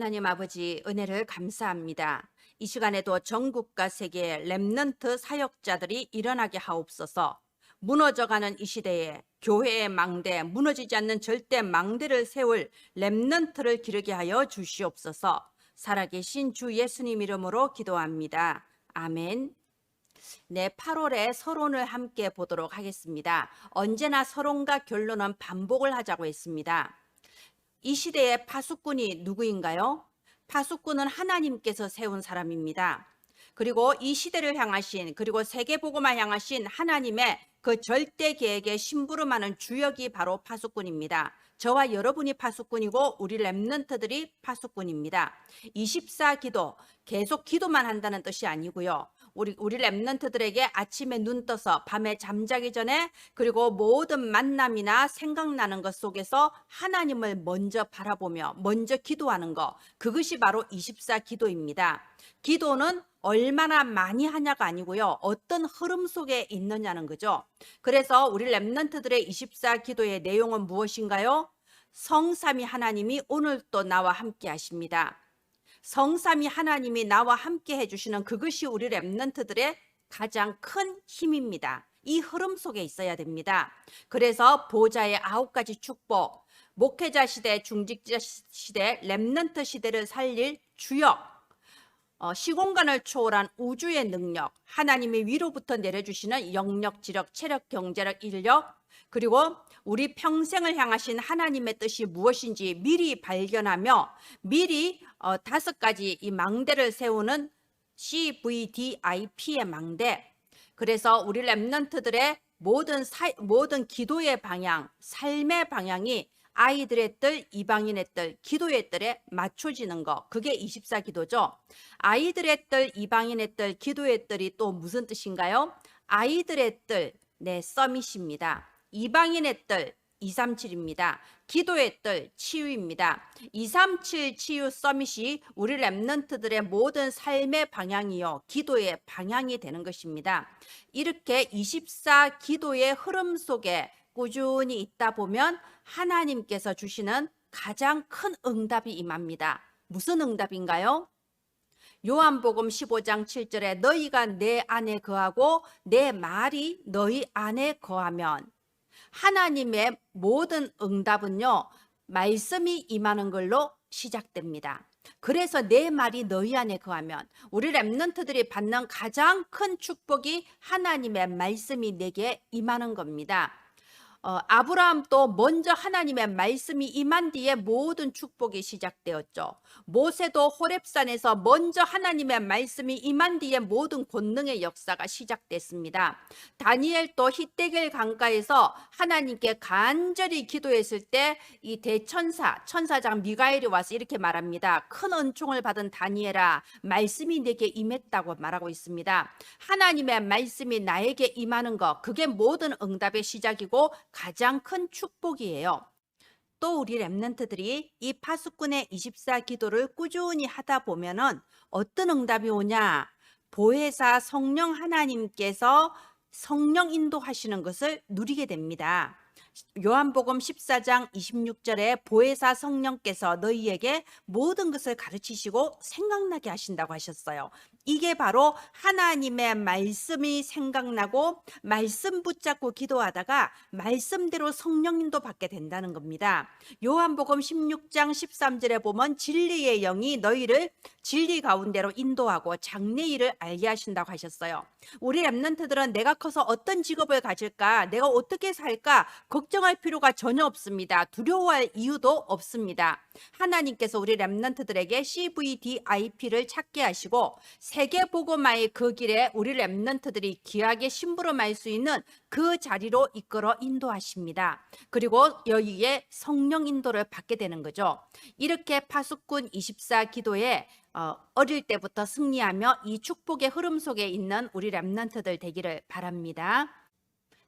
하나님 아버지 은혜를 감사합니다. 이 시간에도 전국과 세계의 렘넌트 사역자들이 일어나게 하옵소서. 무너져가는 이 시대에 교회의 망대, 무너지지 않는 절대 망대를 세울 렘넌트를 기르게 하여 주시옵소서. 살아계신 주 예수님 이름으로 기도합니다. 아멘. 네, 8월에 서론을 함께 보도록 하겠습니다. 언제나 서론과 결론은 반복을 하자고 했습니다. 이 시대의 파수꾼이 누구인가요? 파수꾼은 하나님께서 세운 사람입니다. 그리고 이 시대를 향하신, 그리고 세계복음을 향하신 하나님의 그 절대 계획에 심부름하는 주역이 바로 파수꾼입니다. 저와 여러분이 파수꾼이고 우리 렘넌트들이 파수꾼입니다. 24기도, 계속 기도만 한다는 뜻이 아니고요. 우리 렘넌트들에게 아침에 눈 떠서 밤에 잠자기 전에, 그리고 모든 만남이나 생각나는 것 속에서 하나님을 먼저 바라보며 먼저 기도하는 것, 그것이 바로 24기도입니다. 기도는 얼마나 많이 하냐가 아니고요, 어떤 흐름 속에 있느냐는 거죠. 그래서 우리 렘넌트들의 24기도의 내용은 무엇인가요? 성삼위 하나님이 오늘 또 나와 함께 하십니다. 성삼위 하나님이 나와 함께 해주시는 그것이 우리 렘넌트들의 가장 큰 힘입니다. 이 흐름 속에 있어야 됩니다. 그래서 보좌의 9가지 축복, 목회자 시대, 중직자 시대, 렘넌트 시대를 살릴 주역, 시공간을 초월한 우주의 능력, 하나님의 위로부터 내려주시는 영력, 지력, 체력, 경제력, 인력, 그리고 우리 평생을 향하신 하나님의 뜻이 무엇인지 미리 발견하며 미리 5가지 이 망대를 세우는 CVDIP의 망대. 그래서 우리 렘넌트들의 모든 기도의 방향, 삶의 방향이 아이들의 뜰, 이방인의 뜰, 기도의 뜰에 맞춰지는 것, 그게 24기도죠. 아이들의 뜰, 이방인의 뜰, 기도의 뜰이 또 무슨 뜻인가요? 아이들의 뜰, 네, 서밋입니다. 이방인의 뜰, 237입니다. 기도의 뜰, 치유입니다. 237 치유 서밋이 우리 렘넌트들의 모든 삶의 방향이요, 기도의 방향이 되는 것입니다. 이렇게 24기도의 흐름 속에 꾸준히 있다 보면 하나님께서 주시는 가장 큰 응답이 임합니다. 무슨 응답인가요? 요한복음 15장 7절에 너희가 내 안에 거하고 내 말이 너희 안에 거하면, 하나님의 모든 응답은요, 말씀이 임하는 걸로 시작됩니다. 그래서 내 말이 너희 안에 거하면, 우리 렘넌트들이 받는 가장 큰 축복이 하나님의 말씀이 내게 임하는 겁니다. 아브라함도 먼저 하나님의 말씀이 임한 뒤에 모든 축복이 시작되었죠. 모세도 호렙산에서 먼저 하나님의 말씀이 임한 뒤에 모든 권능의 역사가 시작됐습니다. 다니엘도 히데겔 강가에서 하나님께 간절히 기도했을 때 이 천사장 미가엘이 와서 이렇게 말합니다. 큰 은총을 받은 다니엘아, 말씀이 내게 임했다고 말하고 있습니다. 하나님의 말씀이 나에게 임하는 것, 그게 모든 응답의 시작이고 가장 큰 축복이에요. 또 우리 렘넌트들이 이 파수꾼의 24기도를 꾸준히 하다 보면은 어떤 응답이 오냐? 보혜사 성령 하나님께서 성령 인도하시는 것을 누리게 됩니다. 요한복음 14장 26절에 보혜사 성령께서 너희에게 모든 것을 가르치시고 생각나게 하신다고 하셨어요. 이게 바로 하나님의 말씀이 생각나고 말씀 붙잡고 기도하다가 말씀대로 성령님도 받게 된다는 겁니다. 요한복음 16장 13절에 보면 진리의 영이 너희를 진리 가운데로 인도하고 장래일을 알게 하신다고 하셨어요. 우리 렘넌트들은 내가 커서 어떤 직업을 가질까, 내가 어떻게 살까 걱정할 필요가 전혀 없습니다. 두려워할 이유도 없습니다. 하나님께서 우리 렘넌트들에게 CVDIP를 찾게 하시고 세계복음화의 그 길에 우리 렘넌트들이 귀하게 심부름할 수 있는 그 자리로 이끌어 인도하십니다. 그리고 여기에 성령 인도를 받게 되는 거죠. 이렇게 파수꾼 24기도에 어릴 때부터 승리하며 이 축복의 흐름 속에 있는 우리 렘넌트들 되기를 바랍니다.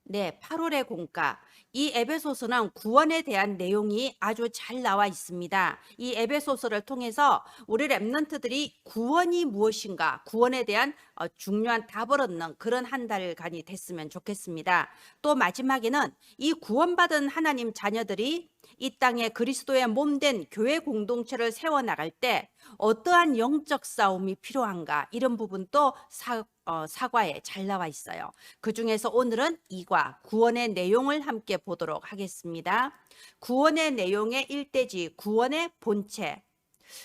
네, 8월의 공과. 이 에베소서는 구원에 대한 내용이 아주 잘 나와 있습니다. 이 에베소서를 통해서 우리 랩런트들이 구원이 무엇인가, 구원에 대한 중요한 답을 얻는 그런 한 달간이 됐으면 좋겠습니다. 또 마지막에는 이 구원받은 하나님 자녀들이 이 땅에 그리스도의 몸된 교회 공동체를 세워나갈 때 어떠한 영적 싸움이 필요한가, 이런 부분도 사과에 잘 나와 있어요. 그 중에서 오늘은 2과 구원의 내용을 함께 보도록 하겠습니다. 구원의 내용의 1대지 구원의 본체.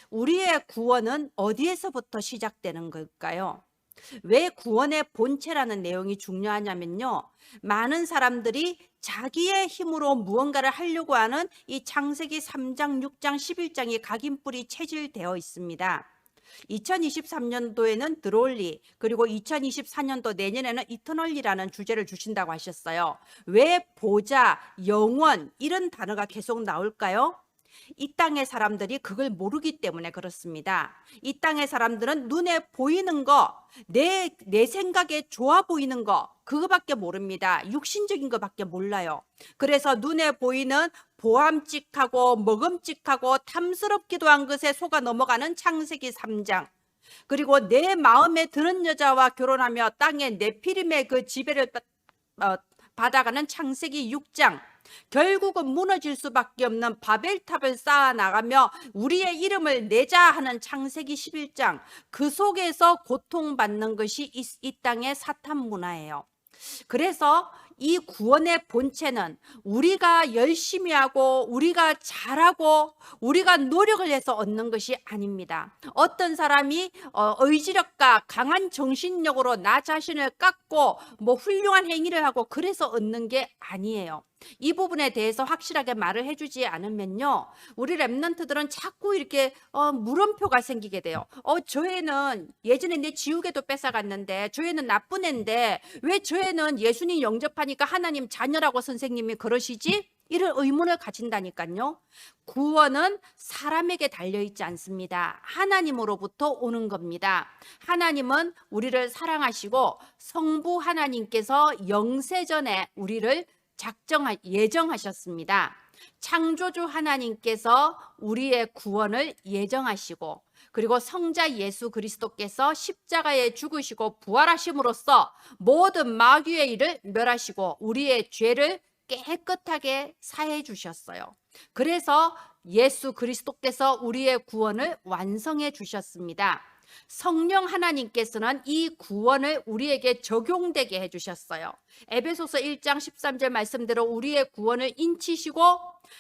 우리의 구원은 어디에서부터 시작되는 걸까요? 왜 구원의 본체라는 내용이 중요하냐면요, 많은 사람들이 자기의 힘으로 무언가를 하려고 하는 이 창세기 3장, 6장, 11장이 각인뿔이 체질되어 있습니다. 2023년도에는 드롤리, 그리고 2024년도 내년에는 이터널리라는 주제를 주신다고 하셨어요. 왜 보좌, 영원 이런 단어가 계속 나올까요? 이 땅의 사람들이 그걸 모르기 때문에 그렇습니다. 이 땅의 사람들은 눈에 보이는 거, 내 생각에 좋아 보이는 거, 그거밖에 모릅니다. 육신적인 거밖에 몰라요. 그래서 눈에 보이는 보암직하고 먹음직하고 탐스럽기도 한 것에 속아 넘어가는 창세기 3장, 그리고 내 마음에 드는 여자와 결혼하며 땅에 네피림의 그 지배를 받아가는 창세기 6장, 결국은 무너질 수밖에 없는 바벨탑을 쌓아 나가며 우리의 이름을 내자 하는 창세기 11장, 그 속에서 고통받는 것이 이 땅의 사탄 문화예요. 그래서 이 구원의 본체는 우리가 열심히 하고 우리가 잘하고 우리가 노력을 해서 얻는 것이 아닙니다. 어떤 사람이 의지력과 강한 정신력으로 나 자신을 깎고 뭐 훌륭한 행위를 하고 그래서 얻는 게 아니에요. 이 부분에 대해서 확실하게 말을 해주지 않으면요, 우리 랩런트들은 자꾸 이렇게 물음표가 생기게 돼요. 저 애는 예전에 내 지우개도 뺏어갔는데, 저 애는 나쁜 애인데 왜 저 애는 예수님 영접하니까 하나님 자녀라고 선생님이 그러시지? 이런 의문을 가진다니까요. 구원은 사람에게 달려있지 않습니다. 하나님으로부터 오는 겁니다. 하나님은 우리를 사랑하시고 성부 하나님께서 영세전에 우리를 예정하셨습니다. 창조주 하나님께서 우리의 구원을 예정하시고, 그리고 성자 예수 그리스도께서 십자가에 죽으시고 부활하심으로써 모든 마귀의 일을 멸하시고 우리의 죄를 깨끗하게 사해 주셨어요. 그래서 예수 그리스도께서 우리의 구원을 완성해 주셨습니다. 성령 하나님께서는 이 구원을 우리에게 적용되게 해주셨어요. 에베소서 1장 13절 말씀대로 우리의 구원을 인치시고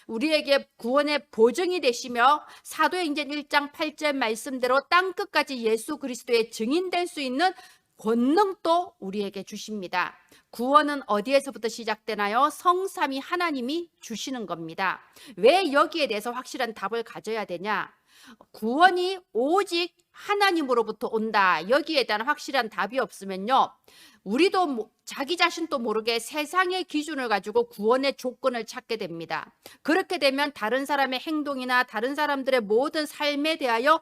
우리에게 구원의 보증이 되시며, 사도행전 1장 8절 말씀대로 땅끝까지 예수 그리스도의 증인될 수 있는 권능도 우리에게 주십니다. 구원은 어디에서부터 시작되나요? 성삼위 하나님이 주시는 겁니다. 왜 여기에 대해서 확실한 답을 가져야 되냐? 구원이 오직 하나님으로부터 온다, 여기에 대한 확실한 답이 없으면요, 우리도 자기 자신도 모르게 세상의 기준을 가지고 구원의 조건을 찾게 됩니다. 그렇게 되면 다른 사람의 행동이나 다른 사람들의 모든 삶에 대하여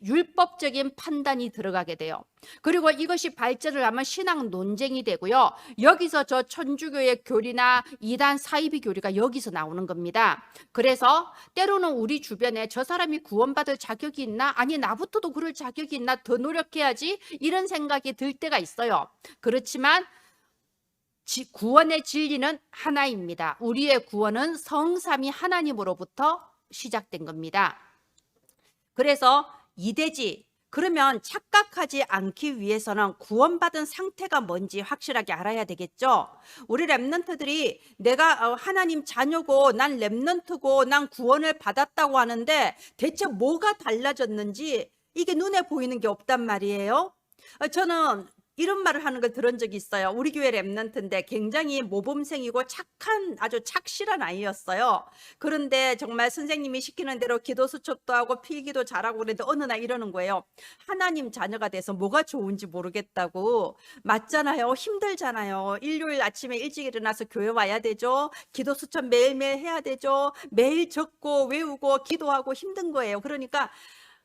율법적인 판단이 들어가게 돼요. 그리고 이것이 발전을 하면 신앙 논쟁이 되고요, 여기서 저 천주교의 교리나 이단 사이비 교리가 여기서 나오는 겁니다. 그래서 때로는 우리 주변에 저 사람이 구원받을 자격이 있나, 아니 나부터도 그럴 자격이 있나, 더 노력해야지, 이런 생각이 들 때가 있어요. 그렇지만 구원의 진리는 하나입니다. 우리의 구원은 성삼위 하나님으로부터 시작된 겁니다. 그래서 이대지, 그러면 착각하지 않기 위해서는 구원받은 상태가 뭔지 확실하게 알아야 되겠죠. 우리 랩런트들이 내가 하나님 자녀고 난 랩런트고 난 구원을 받았다고 하는데 대체 뭐가 달라졌는지 이게 눈에 보이는 게 없단 말이에요. 저는 이런 말을 하는 걸 들은 적이 있어요. 우리 교회 랩런트인데 굉장히 모범생이고 착한, 아주 착실한 아이였어요. 그런데 정말 선생님이 시키는 대로 기도 수첩도 하고 필기도 잘하고 그랬는데 어느 날 이러는 거예요. 하나님 자녀가 돼서 뭐가 좋은지 모르겠다고. 맞잖아요. 힘들잖아요. 일요일 아침에 일찍 일어나서 교회 와야 되죠. 기도 수첩 매일매일 해야 되죠. 매일 적고 외우고 기도하고 힘든 거예요. 그러니까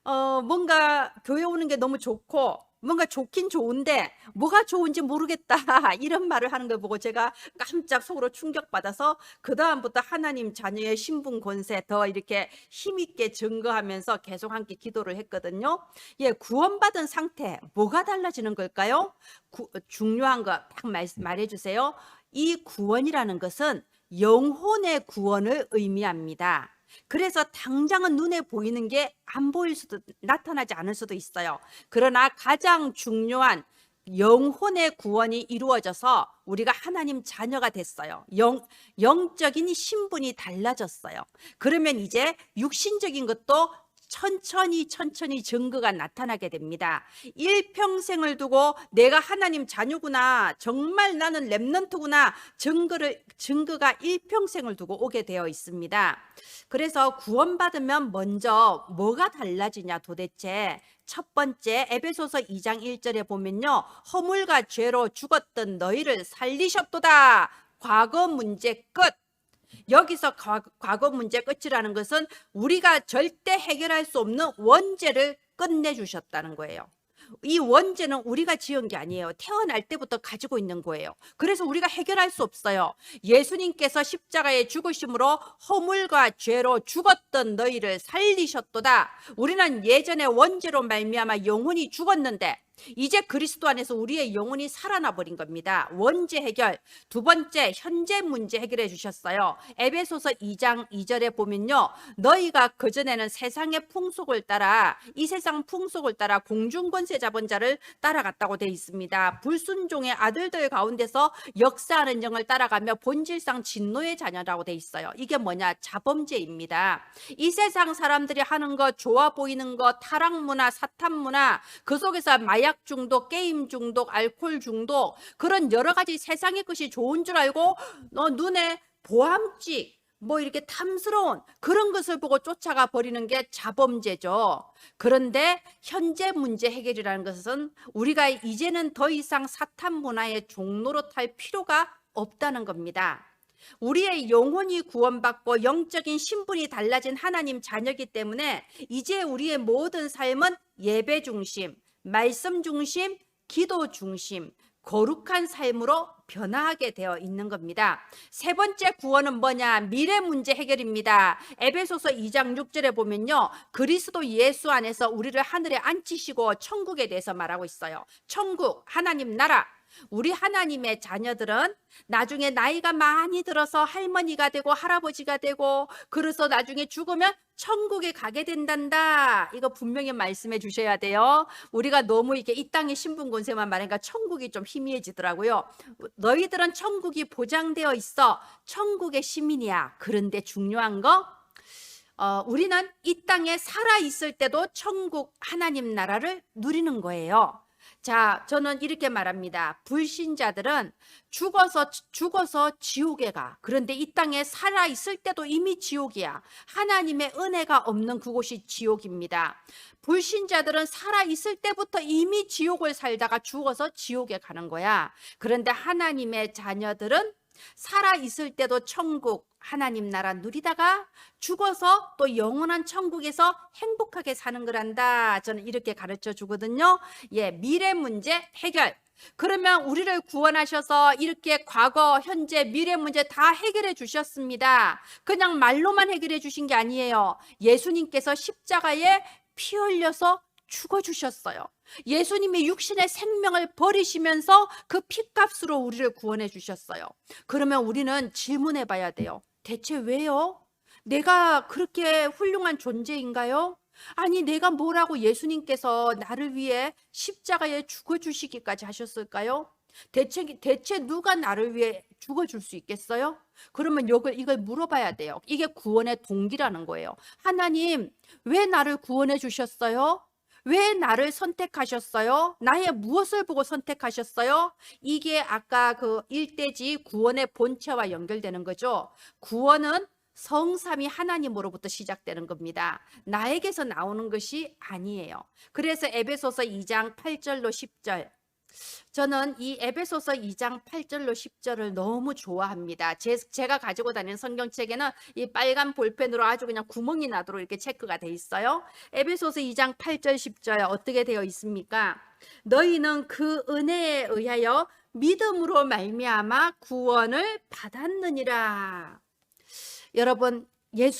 뭔가 교회 오는 게 너무 좋고 뭔가 좋긴 좋은데 뭐가 좋은지 모르겠다 이런 말을 하는 걸 보고 제가 깜짝 속으로 충격받아서 그다음부터 하나님 자녀의 신분 권세 더 이렇게 힘있게 증거하면서 계속 함께 기도를 했거든요. 예, 구원받은 상태 뭐가 달라지는 걸까요? 중요한 거 딱 말해 주세요. 이 구원이라는 것은 영혼의 구원을 의미합니다. 그래서 당장은 눈에 보이는 게 안 보일 수도, 나타나지 않을 수도 있어요. 그러나 가장 중요한 영혼의 구원이 이루어져서 우리가 하나님 자녀가 됐어요. 영적인 신분이 달라졌어요. 그러면 이제 육신적인 것도 천천히 증거가 나타나게 됩니다. 일평생을 두고 내가 하나님 자녀구나, 정말 나는 렘넌트구나, 증거가 일평생을 두고 오게 되어 있습니다. 그래서 구원받으면 먼저 뭐가 달라지냐 도대체. 첫 번째 에베소서 2장 1절에 보면요, 허물과 죄로 죽었던 너희를 살리셨도다. 과거 문제 끝. 여기서 과거 문제 끝이라는 것은 우리가 절대 해결할 수 없는 원죄를 끝내주셨다는 거예요. 이 원죄는 우리가 지은 게 아니에요. 태어날 때부터 가지고 있는 거예요. 그래서 우리가 해결할 수 없어요. 예수님께서 십자가에 죽으심으로 허물과 죄로 죽었던 너희를 살리셨도다. 우리는 예전에 원죄로 말미암아 영혼이 죽었는데 이제 그리스도 안에서 우리의 영혼이 살아나 버린 겁니다. 원죄 해결. 두 번째, 현재 문제 해결해 주셨어요. 에베소서 2장 2절에 보면요, 너희가 그전에는 세상의 풍속을 따라, 이 세상 풍속을 따라 공중권세 잡은 자를 따라갔다고 되어 있습니다. 불순종의 아들들 가운데서 역사하는 영을 따라가며 본질상 진노의 자녀라고 되어 있어요. 이게 뭐냐? 자범죄입니다. 이 세상 사람들이 하는 거, 좋아 보이는 거, 타락 문화, 사탄 문화, 그 속에서 마약 중독, 게임 중독, 알코올 중독, 그런 여러 가지 세상의 것이 좋은 줄 알고 눈에 보암직, 뭐 이렇게 탐스러운 그런 것을 보고 쫓아가 버리는 게 자범죄죠. 그런데 현재 문제 해결이라는 것은 우리가 이제는 더 이상 사탄 문화의 종로로 탈 필요가 없다는 겁니다. 우리의 영혼이 구원받고 영적인 신분이 달라진 하나님 자녀이기 때문에 이제 우리의 모든 삶은 예배 중심, 말씀 중심, 기도 중심, 거룩한 삶으로 변화하게 되어 있는 겁니다. 세 번째 구원은 뭐냐? 미래 문제 해결입니다. 에베소서 2장 6절에 보면요, 그리스도 예수 안에서 우리를 하늘에 앉히시고 천국에 대해서 말하고 있어요. 천국, 하나님 나라. 우리 하나님의 자녀들은 나중에 나이가 많이 들어서 할머니가 되고 할아버지가 되고 그래서 나중에 죽으면 천국에 가게 된단다. 이거 분명히 말씀해 주셔야 돼요. 우리가 너무 이렇게 이 땅의 신분 권세만 말하니까 천국이 좀 희미해지더라고요. 너희들은 천국이 보장되어 있어. 천국의 시민이야. 그런데 중요한 거, 우리는 이 땅에 살아 있을 때도 천국 하나님 나라를 누리는 거예요. 자, 저는 이렇게 말합니다. 불신자들은 죽어서 지옥에 가. 그런데 이 땅에 살아 있을 때도 이미 지옥이야. 하나님의 은혜가 없는 그곳이 지옥입니다. 불신자들은 살아 있을 때부터 이미 지옥을 살다가 죽어서 지옥에 가는 거야. 그런데 하나님의 자녀들은 살아 있을 때도 천국 하나님 나라 누리다가 죽어서 또 영원한 천국에서 행복하게 사는 거란다. 저는 이렇게 가르쳐 주거든요. 예, 미래 문제 해결. 그러면 우리를 구원하셔서 이렇게 과거, 현재, 미래 문제 다 해결해 주셨습니다. 그냥 말로만 해결해 주신 게 아니에요. 예수님께서 십자가에 피 흘려서 죽어주셨어요. 예수님이 육신의 생명을 버리시면서 그 피값으로 우리를 구원해 주셨어요. 그러면 우리는 질문해 봐야 돼요. 대체 왜요? 내가 그렇게 훌륭한 존재인가요? 아니, 내가 뭐라고 예수님께서 나를 위해 십자가에 죽어주시기까지 하셨을까요? 대체 누가 나를 위해 죽어줄 수 있겠어요? 그러면 이걸 물어봐야 돼요. 이게 구원의 동기라는 거예요. 하나님, 왜 나를 구원해 주셨어요? 왜 나를 선택하셨어요? 나의 무엇을 보고 선택하셨어요? 이게 아까 그 일대지 구원의 본체와 연결되는 거죠. 구원은 성삼위 하나님으로부터 시작되는 겁니다. 나에게서 나오는 것이 아니에요. 그래서 에베소서 2장 8절로 10절 저는 이 에베소서 2장 8절로 10절을 너무 좋아합니다. 제가 가지고 다니는 성경책에는 이 빨간 볼펜으로 아주 그냥 구멍이 나도록 이렇게 체크가 돼 있어요. 에베소서 2장 8절 10절 어떻게 되어 있습니까? 너희는 그 은혜에 의하여 믿음으로 말미암아 구원을 받았느니라. 여러분,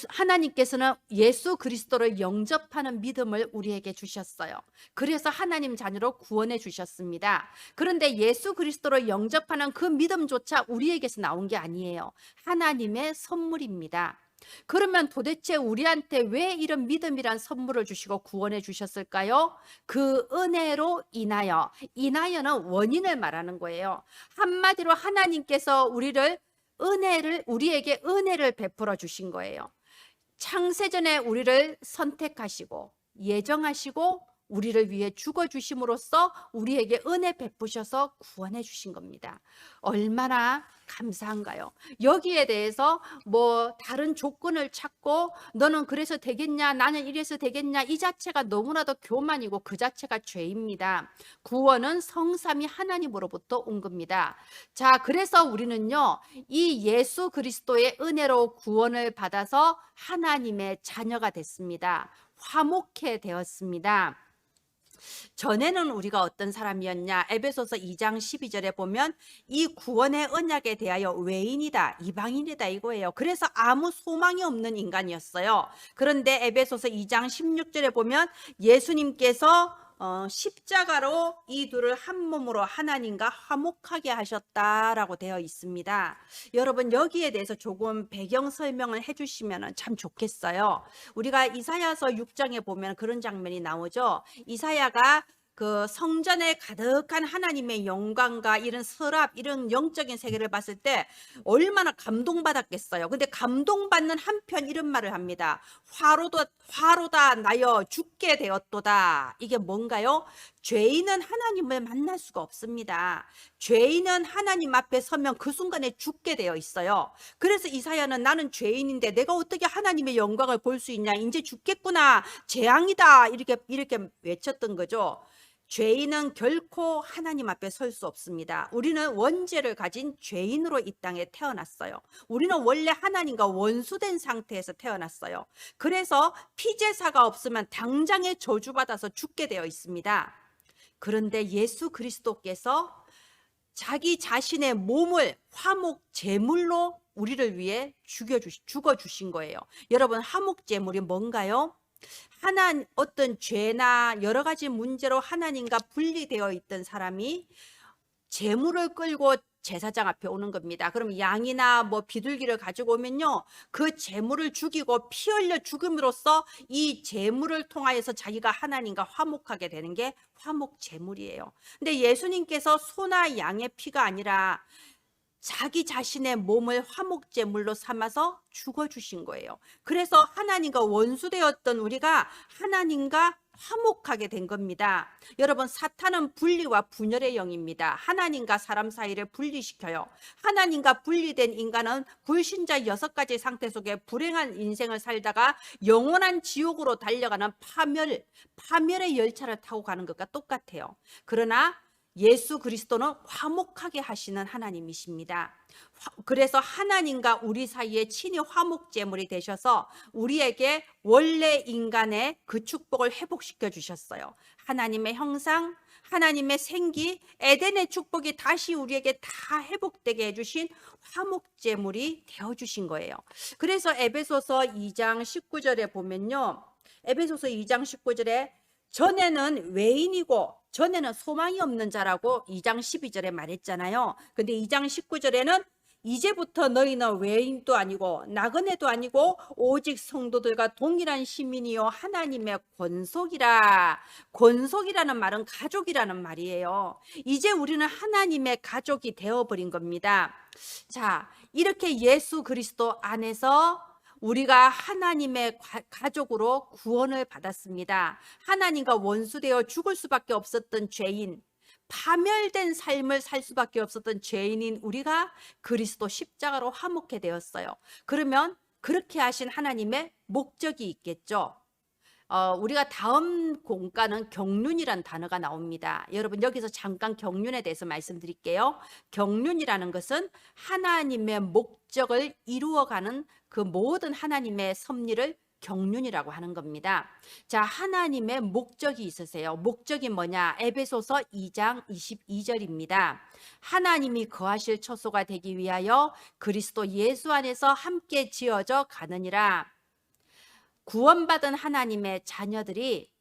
하나님께서는 예수 그리스도를 영접하는 믿음을 우리에게 주셨어요. 그래서 하나님 자녀로 구원해 주셨습니다. 그런데 예수 그리스도를 영접하는 그 믿음조차 우리에게서 나온 게 아니에요. 하나님의 선물입니다. 그러면 도대체 우리한테 왜 이런 믿음이란 선물을 주시고 구원해 주셨을까요? 그 은혜로 인하여, 인하여는 원인을 말하는 거예요. 한마디로 하나님께서 우리에게 은혜를 베풀어 주신 거예요. 창세전에 우리를 선택하시고 예정하시고 우리를 위해 죽어 주심으로써 우리에게 은혜 베푸셔서 구원해 주신 겁니다. 얼마나 감사한가요? 여기에 대해서 뭐 다른 조건을 찾고 너는 그래서 되겠냐, 나는 이래서 되겠냐, 이 자체가 너무나도 교만이고 그 자체가 죄입니다. 구원은 성삼위 하나님으로부터 온 겁니다. 자, 그래서 우리는요, 이 예수 그리스도의 은혜로 구원을 받아서 하나님의 자녀가 됐습니다. 화목해 되었습니다. 전에는 우리가 어떤 사람이었냐? 에베소서 2장 12절에 보면 이 구원의 언약에 대하여 외인이다, 이방인이다 이거예요. 그래서 아무 소망이 없는 인간이었어요. 그런데 에베소서 2장 16절에 보면 예수님께서 십자가로 이 둘을 한 몸으로 하나님과 화목하게 하셨다라고 되어 있습니다. 여러분, 여기에 대해서 조금 배경 설명을 해주시면 참 좋겠어요. 우리가 이사야서 6장에 보면 그런 장면이 나오죠. 이사야가 그 성전에 가득한 하나님의 영광과 이런 서랍, 이런 영적인 세계를 봤을 때 얼마나 감동받았겠어요. 근데 감동받는 한편 이런 말을 합니다. 화로다 나여 죽게 되었도다. 이게 뭔가요? 죄인은 하나님을 만날 수가 없습니다. 죄인은 하나님 앞에 서면 그 순간에 죽게 되어 있어요. 그래서 이사야는 나는 죄인인데 내가 어떻게 하나님의 영광을 볼 수 있냐, 이제 죽겠구나, 재앙이다, 이렇게 외쳤던 거죠. 죄인은 결코 하나님 앞에 설 수 없습니다. 우리는 원죄를 가진 죄인으로 이 땅에 태어났어요. 우리는 원래 하나님과 원수된 상태에서 태어났어요. 그래서 피제사가 없으면 당장에 저주받아서 죽게 되어 있습니다. 그런데 예수 그리스도께서 자기 자신의 몸을 화목 제물로 우리를 위해 죽어 주신 거예요. 여러분, 화목 제물이 뭔가요? 어떤 죄나 여러 가지 문제로 하나님과 분리되어 있던 사람이 제물을 끌고 제사장 앞에 오는 겁니다. 그럼 양이나 뭐 비둘기를 가지고 오면요, 그 제물을 죽이고 피 흘려 죽음으로써 이 제물을 통하여서 자기가 하나님과 화목하게 되는 게 화목 제물이에요. 근데 예수님께서 소나 양의 피가 아니라 자기 자신의 몸을 화목제물로 삼아서 죽어주신 거예요. 그래서 하나님과 원수되었던 우리가 하나님과 화목하게 된 겁니다. 여러분, 사탄은 분리와 분열의 영입니다. 하나님과 사람 사이를 분리시켜요. 하나님과 분리된 인간은 불신자 6가지 상태 속에 불행한 인생을 살다가 영원한 지옥으로 달려가는 파멸의 열차를 타고 가는 것과 똑같아요. 그러나 예수 그리스도는 화목하게 하시는 하나님이십니다. 그래서 하나님과 우리 사이에 친히 화목 제물이 되셔서 우리에게 원래 인간의 그 축복을 회복시켜 주셨어요. 하나님의 형상, 하나님의 생기, 에덴의 축복이 다시 우리에게 다 회복되게 해주신 화목 제물이 되어 주신 거예요. 그래서 에베소서 2장 19절에 보면요, 에베소서 2장 19절에 전에는 외인이고 전에는 소망이 없는 자라고 2장 12절에 말했잖아요. 근데 2장 19절에는 이제부터 너희는 외인도 아니고 나그네도 아니고 오직 성도들과 동일한 시민이요 하나님의 권속이라. 권속이라는 말은 가족이라는 말이에요. 이제 우리는 하나님의 가족이 되어버린 겁니다. 자, 이렇게 예수 그리스도 안에서 우리가 하나님의 가족으로 구원을 받았습니다. 하나님과 원수되어 죽을 수밖에 없었던 죄인, 파멸된 삶을 살 수밖에 없었던 죄인인 우리가 그리스도 십자가로 화목해 되었어요. 그러면 그렇게 하신 하나님의 목적이 있겠죠. 우리가 다음 공과는 경륜이란 단어가 나옵니다. 여러분 여기서 잠깐 경륜에 대해서 말씀드릴게요. 경륜이라는 것은 하나님의 목적을 이루어가는 그 모든 하나님의 섭리를 경륜이라고 하는 겁니다. 자, 하나님의 목적이 있으세요. 목적이 뭐냐? 에베소서 2장 22절입니다. 하나님이 거하실 처소가 되기 위하여 그리스도 예수 안에서 함께 지어져 가느니라. 구원받은 하나님의 자녀들이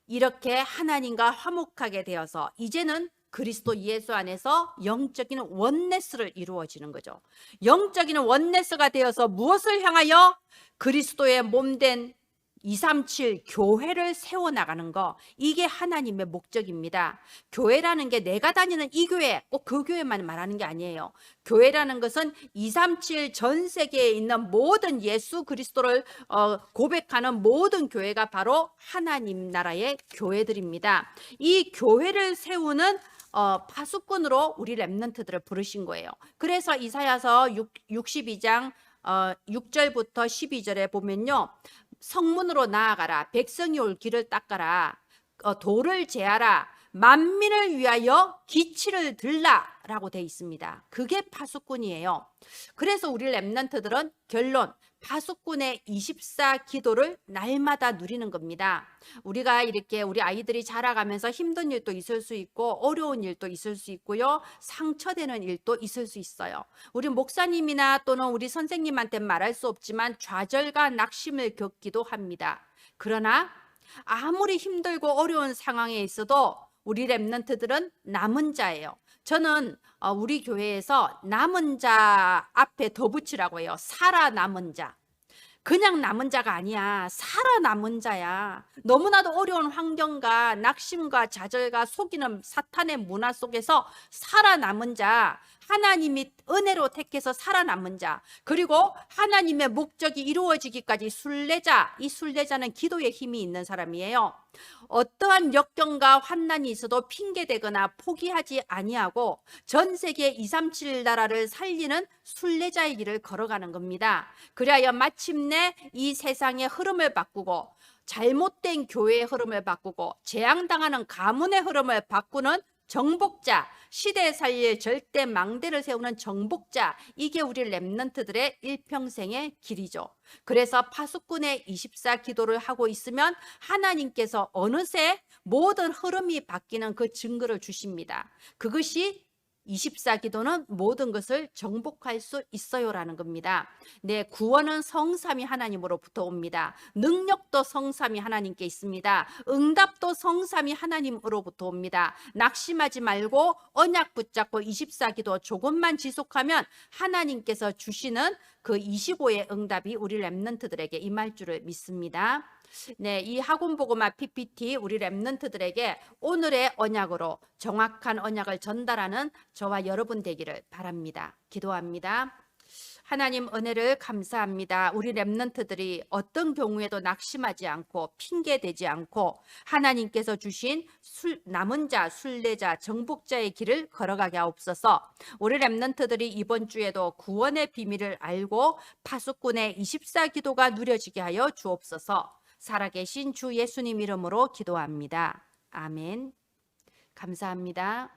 이렇게 하나님과 화목하게 되어서 이제는 그리스도 예수 안에서 영적인 원네스를 이루어지는 거죠. 영적인 원네스가 되어서 무엇을 향하여? 그리스도의 몸된 237 교회를 세워나가는 거, 이게 하나님의 목적입니다. 교회라는 게 내가 다니는 이 교회, 꼭 그 교회만 말하는 게 아니에요. 교회라는 것은 237 전 세계에 있는 모든 예수 그리스도를 고백하는 모든 교회가 바로 하나님 나라의 교회들입니다. 이 교회를 세우는 파수꾼으로 우리 렘넌트들을 부르신 거예요. 그래서 이사야서 62장 6절부터 12절에 보면요, 성문으로 나아가라, 백성이 올 길을 닦아라, 도를 제하라, 만민을 위하여 기치를 들라라고 돼 있습니다. 그게 파수꾼이에요. 그래서 우리 렘넌트들은 결론, 파수꾼의 24 기도를 날마다 누리는 겁니다. 우리가 이렇게 우리 아이들이 자라가면서 힘든 일도 있을 수 있고 어려운 일도 있을 수 있고요, 상처되는 일도 있을 수 있어요. 우리 목사님이나 또는 우리 선생님한테 말할 수 없지만 좌절과 낙심을 겪기도 합니다. 그러나 아무리 힘들고 어려운 상황에 있어도 우리 렘넌트들은 남은 자예요. 저는 우리 교회에서 남은 자 앞에 더 붙이라고 해요. 살아남은 자. 그냥 남은 자가 아니야. 살아남은 자야. 너무나도 어려운 환경과 낙심과 좌절과 속이는 사탄의 문화 속에서 살아남은 자, 하나님이 은혜로 택해서 살아남은 자, 그리고 하나님의 목적이 이루어지기까지 순례자, 이 순례자는 기도에 힘이 있는 사람이에요. 어떠한 역경과 환난이 있어도 핑계대거나 포기하지 아니하고 전 세계 237 나라를 살리는 순례자의 길을 걸어가는 겁니다. 그리하여 마침내 이 세상의 흐름을 바꾸고 잘못된 교회의 흐름을 바꾸고 재앙당하는 가문의 흐름을 바꾸는 정복자, 시대에 살릴 절대 망대를 세우는 정복자, 이게 우리 렘넌트들의 일평생의 길이죠. 그래서 파수꾼의 24 기도를 하고 있으면 하나님께서 어느새 모든 흐름이 바뀌는 그 증거를 주십니다. 그것이 24 기도는 모든 것을 정복할 수 있어요라는 겁니다. 네, 구원은 성삼위 하나님으로부터 옵니다. 능력도 성삼위 하나님께 있습니다. 응답도 성삼위 하나님으로부터 옵니다. 낙심하지 말고 언약 붙잡고 24 기도 조금만 지속하면 하나님께서 주시는 그 25의 응답이 우리 렘넌트들에게 임할 줄을 믿습니다. 네, 이 학원보고마 PPT 우리 렘넌트들에게 오늘의 언약으로 정확한 언약을 전달하는 저와 여러분 되기를 바랍니다. 기도합니다. 하나님 은혜를 감사합니다. 우리 렘넌트들이 어떤 경우에도 낙심하지 않고 핑계대지 않고 하나님께서 주신 남은 자, 순례자, 정복자의 길을 걸어가게 하옵소서. 우리 렘넌트들이 이번 주에도 구원의 비밀을 알고 파수꾼의 24 기도가 누려지게 하여 주옵소서. 살아계신 주 예수님 이름으로 기도합니다. 아멘. 감사합니다.